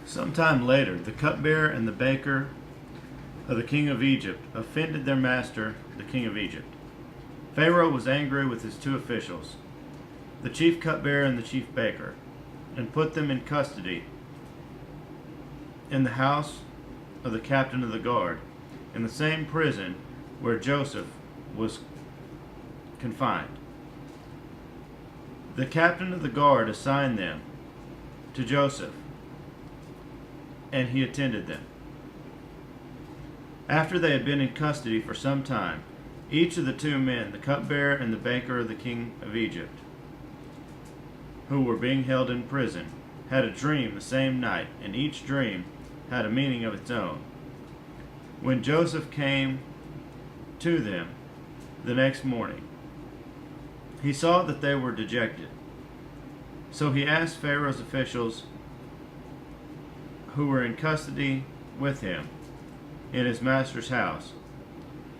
Sometime later, the cupbearer and the baker of the king of Egypt offended their master, the king of Egypt. Pharaoh was angry with his two officials, the chief cupbearer and the chief baker, and put them in custody in the house of the captain of the guard, in the same prison where Joseph was confined. The captain of the guard assigned them to Joseph, and he attended them. After they had been in custody for some time, each of the two men, the cupbearer and the baker of the king of Egypt, who were being held in prison, had a dream the same night, and each dream had a meaning of its own. When Joseph came to them the next morning, he saw that they were dejected. So he asked Pharaoh's officials who were in custody with him in his master's house,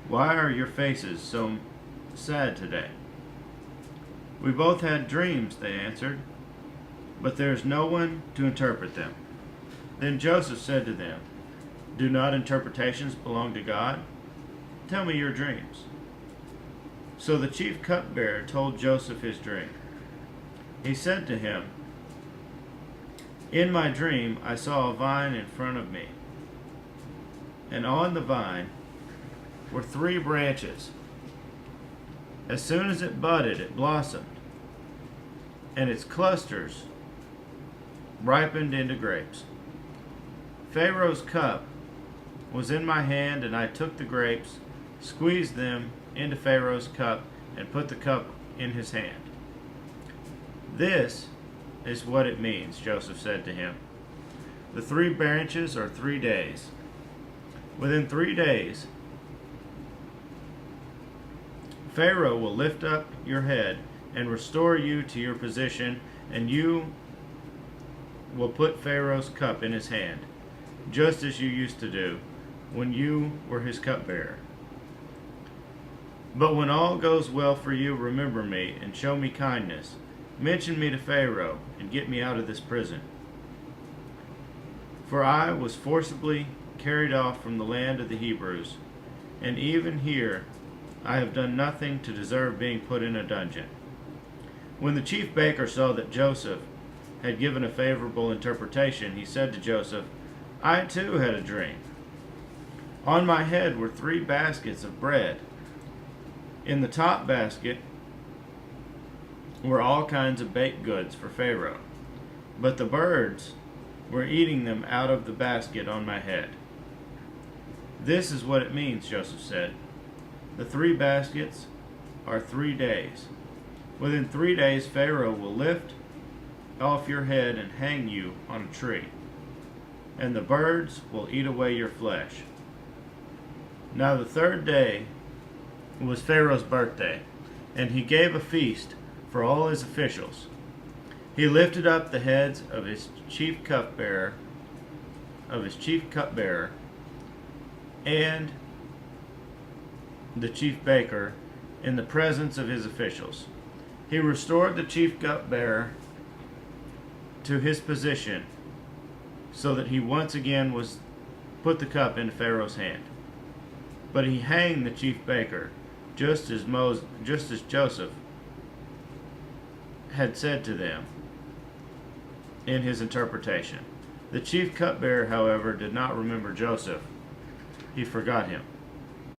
"Why are your faces so sad today?" "We both had dreams," they answered, "but there is no one to interpret them." Then Joseph said to them, "Do not interpretations belong to God? Tell me your dreams." So the chief cupbearer told Joseph his dream. He said to him, "In my dream I saw a vine in front of me, and on the vine were 3 branches. As soon as it budded, it blossomed, and its clusters ripened into grapes. Pharaoh's cup was in my hand, and I took the grapes, squeezed them into Pharaoh's cup, and put the cup in his hand." "This is what it means," Joseph said to him. "The 3 branches are 3 days. Within 3 days, Pharaoh will lift up your head and restore you to your position, and you will put Pharaoh's cup in his hand, just as you used to do when you were his cupbearer. But when all goes well for you, remember me and show me kindness. Mention me to Pharaoh and get me out of this prison. For I was forcibly carried off from the land of the Hebrews, and even here I have done nothing to deserve being put in a dungeon." When the chief baker saw that Joseph had given a favorable interpretation, he said to Joseph, "I too had a dream. On my head were 3 baskets of bread. In the top basket were all kinds of baked goods for Pharaoh, but the birds were eating them out of the basket on my head." "This is what it means," Joseph said. "The 3 baskets are 3 days. Within 3 days Pharaoh will lift off your head and hang you on a tree, and the birds will eat away your flesh." Now the 3rd day was Pharaoh's birthday, and he gave a feast for all his officials. He lifted up the heads of his chief cupbearer, and the chief baker in the presence of his officials. He restored the chief cupbearer to his position, so that he once again was put the cup into Pharaoh's hand. But he hanged the chief baker, just as Joseph had said to them in his interpretation. The chief cupbearer, however, did not remember Joseph. He forgot him.